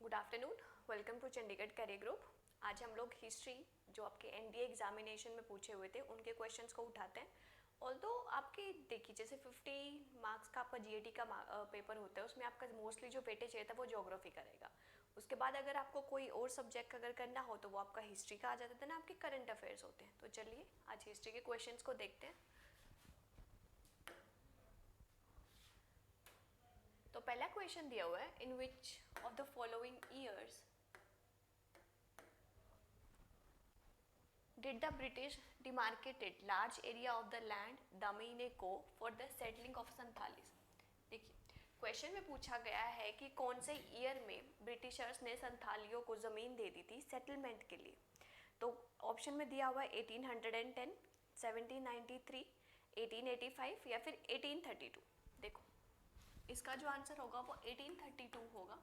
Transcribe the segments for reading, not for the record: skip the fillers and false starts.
Good afternoon, welcome to Chandigarh career group. आज हम लोग हिस्ट्री जो आपके एनडीए एग्जामिनेशन में पूछे हुए थे उनके क्वेश्चंस को उठाते हैं। ऑल्दो आपके देखिए जैसे 50 मार्क्स का आपका जीएटी का पेपर होता है, उसमें आपका मोस्टली जो वेटेज रहता है वो ज्योग्राफी का रहेगा। उसके बाद अगर आपको कोई और सब्जेक्ट अगर करना हो तो वो आपका हिस्ट्री का आ जाता है ना, आपके करंट अफेयर्स होते हैं। तो चलिए आज हिस्ट्री के क्वेश्चंस को देखते हैं। तो पहला क्वेश्चन दिया हुआ है, in which of the following years did the British demarcated large area of the land Damineko for the settling of संथालीस। देखिए क्वेश्चन में पूछा गया है कि कौन से ईयर में ब्रिटिशर्स ने संथालियों को ज़मीन दे दी थी सेटलमेंट के लिए। तो ऑप्शन में दिया हुआ है 1810, 1793, 1885 या फिर 1832। देखो इसका जो आंसर होगा वो 1832 होगा।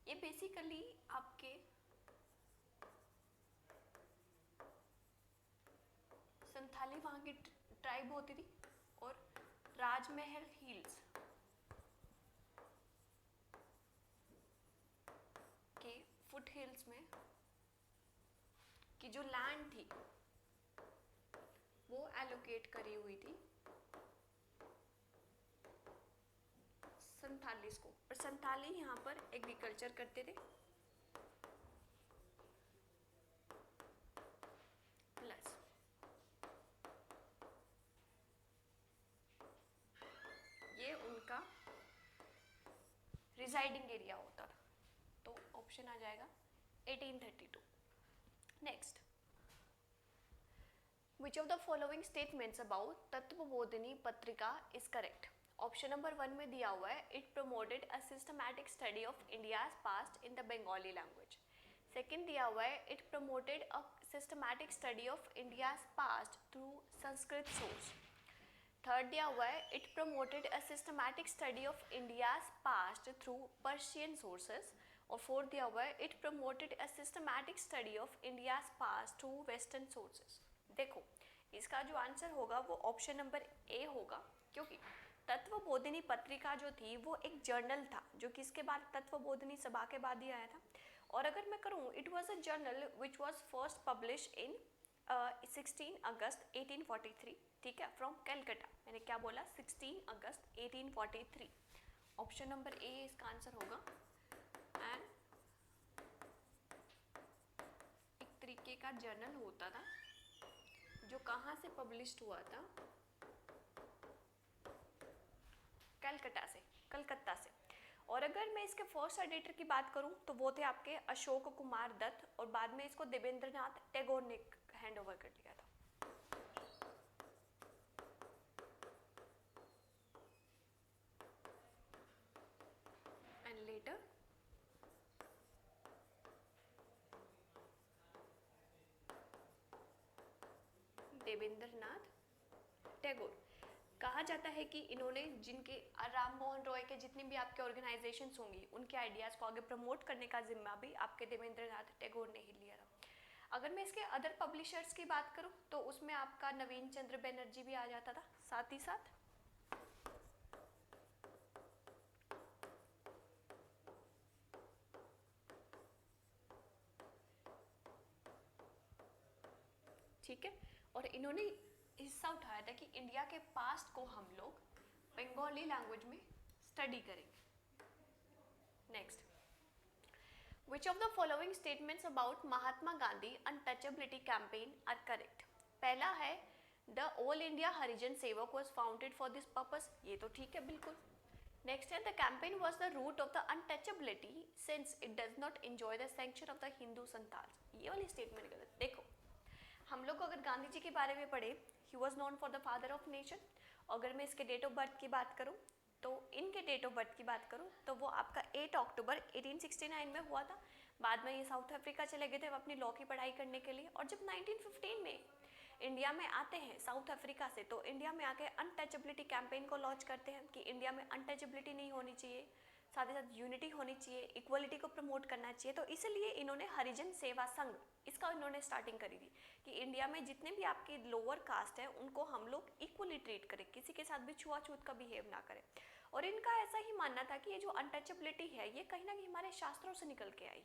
ये बेसिकली आपके संथाली वहाँ की ट्राइब होती थी और राजमहल हिल्स के फुट हिल्स में की जो लैंड थी वो एलोकेट करी हुई थी संथालीस को। और संथाली यहाँ पर एग्रीकल्चर करते थे प्लस ये उनका रिजाइडिंग एरिया होता था। तो ऑप्शन आ जाएगा 1832। Next, which of the following statements about Tattvabodhini पत्रिका इज करेक्ट। ऑप्शन नंबर 1 में दिया हुआ है, it promoted a systematic study of India's past in the Bengali language. Second दिया हुआ है, it promoted a systematic study of India's past through Sanskrit source. Third दिया हुआ है, it promoted a systematic study of India's past through Persian sources. और fourth दिया हुआ है, it promoted a systematic study of India's past through western sources. देखो इसका जो आंसर होगा वो ऑप्शन नंबर ए होगा, क्योंकि तत्वबोधिनी पत्रिका जो थी वो एक जर्नल था जो किसके बाद, तत्वबोधिनी सभा के बाद ही आया था। और अगर मैं करूँ, it was a journal which was first publish in 16 अगस्त 1843, ठीक है, फ्रॉम कलकत्ता। मैंने क्या बोला, 16 अगस्त 1843। ऑप्शन नंबर ए इसका आंसर होगा। एंड एक तरीके का जर्नल होता था जो कहाँ से पब्लिश्ड हुआ था, कलकत्ता से। और अगर मैं इसके फर्स्ट एडिटर की बात करूं तो वो थे आपके अशोक कुमार दत्त, और बाद में इसको देवेंद्रनाथ टैगोर ने हैंड ओवर कर लिया था। And later Debendranath Tagore. कहा जाता है कि इन्होंने जिनके राम मोहन रॉय के जितनी भी आपके ऑर्गेनाइजेशंस होंगी उनके आइडियाज़ को आगे प्रमोट करने का जिम्मा भी आपके देवेंद्रनाथ टैगोर ने ही लिया था। अगर मैं इसके अदर पब्लिशर्स की बात करूं तो उसमें आपका नवीन चंद्र बनर्जी भी आ जाता था साथ ही साथ। ठीक है, और इन्होंने हिस्सा उठाया था कि इंडिया के पास्ट को हम लोग बंगाली लैंग्वेज में स्टडी करेंगे। Next, which of the following statements about Mahatma Gandhi untouchability campaign are correct. पहला है, the All India Harijan Sevak was founded for this purpose. ये तो ठीक है बिल्कुल। नेक्स्ट है, the campaign was the root of the untouchability since it does not enjoy the sanction of the Hindu Santhal. ये वाली स्टेटमेंट गलत। देखो हम लोग अगर गांधी जी के बारे में पढ़े, he was known for the father of nation. अगर मैं इसके डेट ऑफ बर्थ की बात करूं तो इनके डेट ऑफ बर्थ की बात करूं तो वो आपका 8 अक्टूबर 1869 में हुआ था। बाद में ये साउथ अफ्रीका चले गए थे अपनी लॉ की पढ़ाई करने के लिए। और जब 1915 में इंडिया में आते हैं साउथ अफ्रीका से, तो इंडिया में आके अनटचेबिलिटी कैंपेन को लॉन्च करते हैं कि इंडिया में अनटचेबिलिटी नहीं होनी चाहिए, साथ ही साथ यूनिटी होनी चाहिए, इक्वलिटी को प्रमोट करना चाहिए। तो इसलिए इन्होंने हरिजन सेवा संघ इसका इन्होंने स्टार्टिंग करी थी कि इंडिया में जितने भी आपके लोअर कास्ट हैं उनको हम लोग इक्वली ट्रीट करें, किसी के साथ भी छुआछूत का बिहेव ना करें। और इनका ऐसा ही मानना था कि ये जो अनटचेबिलिटी है ये कहीं ना कहीं हमारे शास्त्रों से निकल के आई है,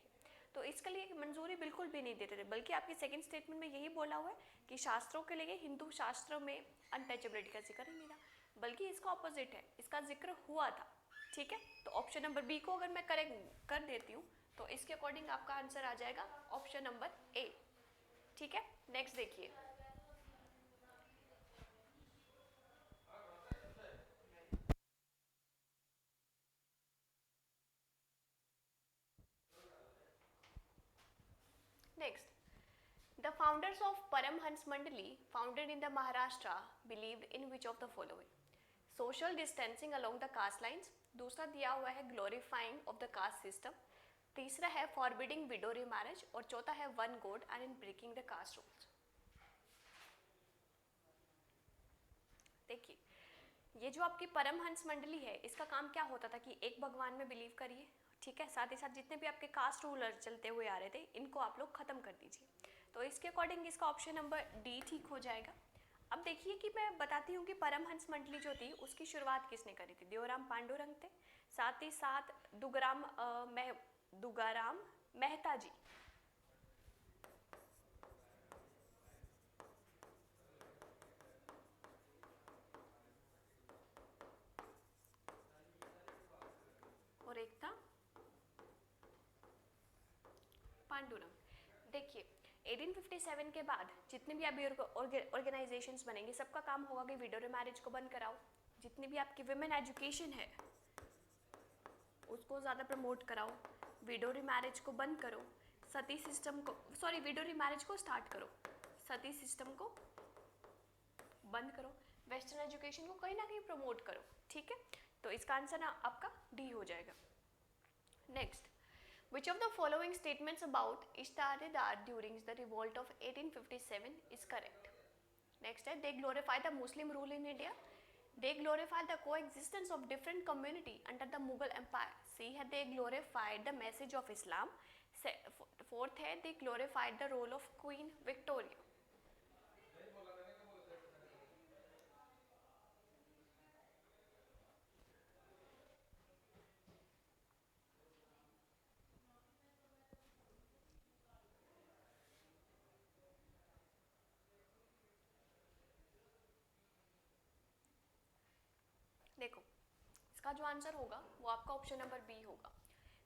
तो इसके लिए मंजूरी बिल्कुल भी नहीं देते थे, बल्कि आपके सेकंड स्टेटमेंट में यही बोला हुआ है कि शास्त्रों के लिए हिंदू शास्त्रों में अनटचेबिलिटी का जिक्र ही नहीं था, बल्कि इसका ऑपोजिट है, इसका जिक्र हुआ था। ठीक है, तो ऑप्शन नंबर बी को अगर मैं करेक्ट कर देती हूँ तो इसके अकॉर्डिंग आपका आंसर आ जाएगा ऑप्शन नंबर ए। ठीक है, नेक्स्ट देखिए। Next, the founders of Paramhans Mandali, founded in the Maharashtra, believed in which of the following? Social distancing along the caste lines, दूसरा दिया हुआ है glorifying of the caste system, तीसरा है forbidding widow remarriage और चौथा है one god and in breaking the caste rules। देखिए, ये जो आपकी परमहंस मंडली है इसका काम क्या होता था कि एक भगवान में बिलीव करिए, ठीक है, साथ ही साथ जितने भी आपके कास्ट रूलर चलते हुए आ रहे थे इनको आप लोग खत्म कर दीजिए, तो इसके अकॉर्डिंग इसका ऑप्शन नंबर डी ठीक हो जाएगा। अब देखिए कि मैं बताती हूँ कि परमहंस मंडली जो थी उसकी शुरुआत किसने करी थी, देवराम पांडुरंग थे, साथ ही साथ दुगाराम मेहता जी, और एक था पांडुरंग। देखिए 1857 के बाद जितने भी अभी ऑर्गेनाइजेशंस बनेंगे सबका काम होगा कि विडो मैरिज को बंद कराओ, जितनी भी आपकी विमेन एजुकेशन है उसको ज़्यादा प्रमोट कराओ, विडो मैरिज को बंद करो, सती सिस्टम को विडो मैरिज को स्टार्ट करो, सती सिस्टम को बंद करो, वेस्टर्न एजुकेशन को कहीं ना कहीं प्रमोट करो। ठीक है, तो इसका आंसर ना आपका डी हो जाएगा। Next, which of the following statements about Ishtadar during the revolt of 1857 is correct? Next है, they glorify the Muslim rule in India, they glorify the coexistence of different community under the Mughal empire, C है they glorified the message of Islam, fourth है they glorified the role of Queen Victoria। देखो इसका जो answer होगा वो आपका option number B होगा।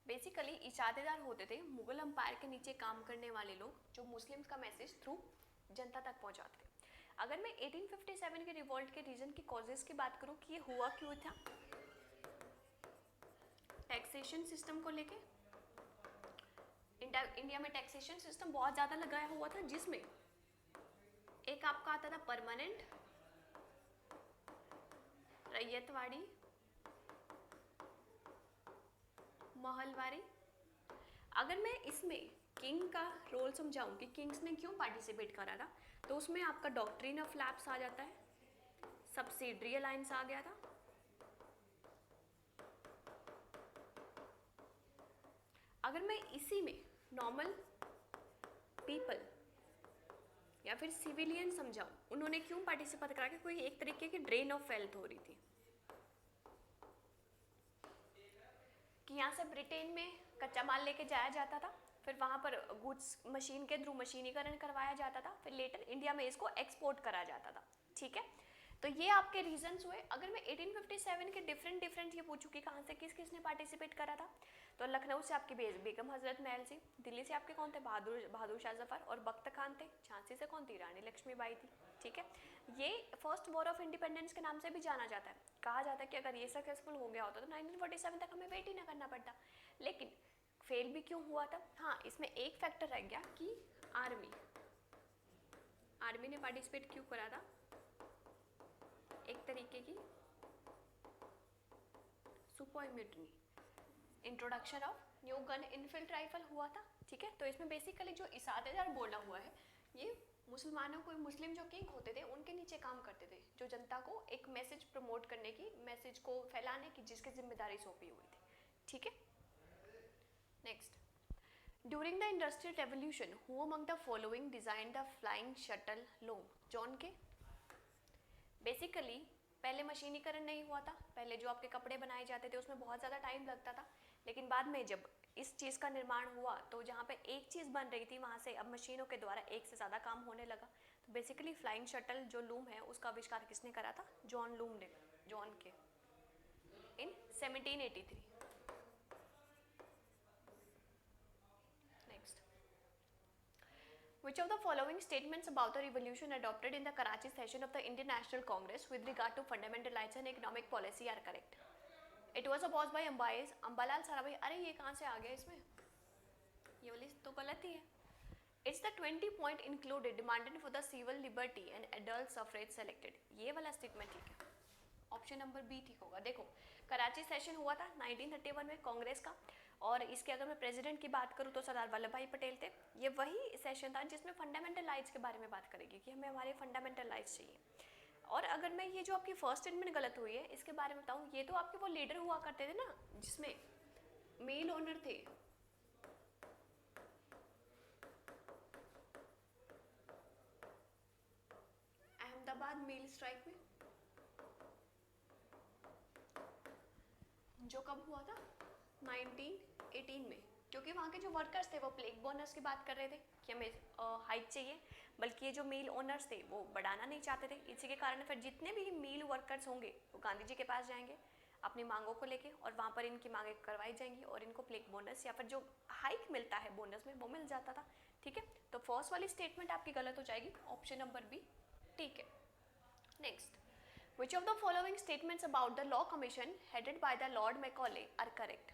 Basically इजादेदार होते थे मुगल अंपायर के नीचे काम करने वाले लोग जो मुस्लिम्स का मैसेज थ्रू जनता तक पहुंचाते थे। अगर मैं 1857 के रिवॉल्ट के रीजन की कॉजेज की बात करूं कि ये हुआ क्यों था, टैक्सेशन सिस्टम को लेके इंडिया में टैक्सेशन सिस्टम बहुत ज़्यादा लगाया हुआ था, जिसमें एक आपका आता था परमानेंट, रैयतवाड़ी, महलवारी। अगर मैं इसमें किंग का रोल समझाऊं कि किंग्स ने क्यों पार्टिसिपेट करा था, तो उसमें आपका डॉक्ट्रिन ऑफ लैप्स आ जाता है, सब्सिडरी अलायंस आ गया था, अगर मैं इसी में नॉर्मल पीपल या फिर सिविलियन समझाऊं उन्होंने क्यों पार्टिसिपेट करा, कि कोई एक तरीके की ड्रेन ऑफ वेल्थ हो रही थी कि यहाँ से ब्रिटेन में कच्चा माल लेके जाया जाता था, फिर वहाँ पर गुड्स मशीन के थ्रू मशीनीकरण करवाया जाता था, फिर लेटर इंडिया में इसको एक्सपोर्ट करा जाता था। ठीक है, तो ये आपके रीजंस हुए। अगर मैं 1857 के डिफरेंट ये पूछूँ कि कहाँ से किसने पार्टिसिपेट करा था, तो लखनऊ से आपकी बेगम हजरत महल सिंह, दिल्ली से आपके कौन थे, बहादुर शाह जफर और बख्त खान थे, झांसी से कौन थी, रानी लक्ष्मीबाई थी। ठीक है, ये फर्स्ट वॉर ऑफ इंडिपेंडेंस के नाम से भी जाना जाता है। कहा जाता है कि अगर ये सक्सेसफुल हो गया होता तो 1947 तक हमें वेट ही ना करना पड़ता, लेकिन फेल भी क्यों हुआ था। हाँ, इसमें एक फैक्टर रह गया कि आर्मी ने पार्टिसिपेट क्यों करा था, एक तरीके की sepoy mutiny, introduction of new gun Enfield rifle हुआ था। ठीक है, तो इसमें बेसिकली जो इसादेदार बोला हुआ है ये मुसलमानों को, मुस्लिम जो किंग होते थे उनके नीचे काम करते थे, जो जनता को एक मैसेज प्रमोट करने की, मैसेज को फैलाने की जिसकी जिम्मेदारी सौंपी हुई थी। ठीक है, next, during the industrial revolution who among the following design the flying shuttle loom, John Kay. Basically पहले मशीनीकरण नहीं हुआ था, पहले जो आपके कपड़े बनाए जाते थे उसमें बहुत ज़्यादा टाइम लगता था, लेकिन बाद में जब इस चीज़ का निर्माण हुआ तो जहाँ पे एक चीज़ बन रही थी वहाँ से अब मशीनों के द्वारा एक से ज़्यादा काम होने लगा। तो बेसिकली फ्लाइंग शटल जो लूम है उसका आविष्कार किसने करा था? जॉन लूम ने, जॉन के, इन 1783। Next, which of the following statements about the revolution adopted in the Karachi session of the Indian National Congress with regard to fundamental rights and economic policy are correct? It was opposed by Ambalal Sarabhai। अरे ये कहाँ से आ गया इसमें, ये वाली तो गलत ही है। It's the 20 point included demanded for the civil liberty and adult suffrage selected। ये वाला स्टेटमेंट ठीक है, ऑप्शन नंबर बी ठीक होगा। देखो कराची सेशन हुआ था 1931 में कांग्रेस का, और इसके अगर मैं प्रेसिडेंट की बात करूँ तो सरदार वल्लभ भाई पटेल थे। ये वही सेशन था जिसमें फंडामेंटल राइट्स के बारे में बात करेगी कि हमें हमारे फंडामेंटल राइट्स चाहिए। और अगर मैं ये जो आपकी फर्स्ट स्टेटमेंट गलत हुई है इसके बारे में बताऊँ, ये तो आपके वो लीडर हुआ करते थे ना जिसमें मेल ओनर थे, अहमदाबाद मेल स्ट्राइक में जो कब हुआ था 1918 में, क्योंकि वहाँ के जो वर्कर्स थे वो प्लेग बोनस की बात कर रहे थे कि हमें हाइक चाहिए, बल्कि ये जो मिल ओनर्स थे वो बढ़ाना नहीं चाहते थे। इसी के कारण फिर जितने भी मिल वर्कर्स होंगे वो गांधी जी के पास जाएंगे अपनी मांगों को लेके, और वहाँ पर इनकी मांगें करवाई जाएंगी और इनको प्लेग बोनस या फिर जो हाइक मिलता है बोनस में वो मिल जाता था। ठीक है, तो फर्स्ट वाली स्टेटमेंट आपकी गलत हो जाएगी, ऑप्शन नंबर बी ठीक है। Next, which of the following statements about the law commission headed by the Lord Macaulay are correct?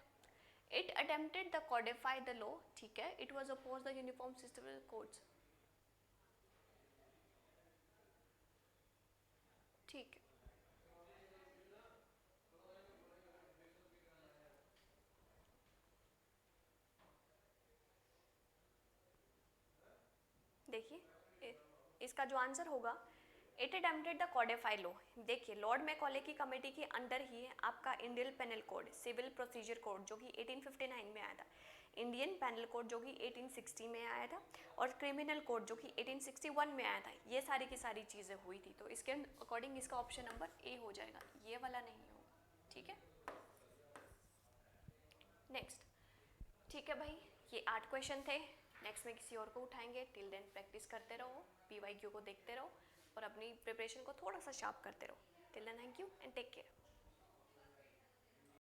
It attempted to codify the law, ठीक है, it was opposed the uniform system codes, ठीक है। देखिए इसका जो answer होगा it attempted the codify law. देखिए Lord Macaulay की कमेटी के अंदर ही है आपका Indian penal code, civil procedure code जो कि 1859 में आया था, इंडियन पेनल कोड जो कि 1860 में आया था, और क्रिमिनल कोड जो कि 1861 में आया था। ये सारी की सारी चीज़ें हुई थी, तो इसके अकॉर्डिंग इसका ऑप्शन नंबर ए हो जाएगा, ये वाला नहीं होगा। ठीक है, नेक्स्ट। ठीक है भाई, ये 8 क्वेश्चन थे। नेक्स्ट में किसी और को उठाएंगे। टिल देन प्रैक्टिस करते रहो, PYQ को देखते रहो और अपनी प्रिपरेशन को थोड़ा सा शार्प करते रहो। Till then thank you and take care.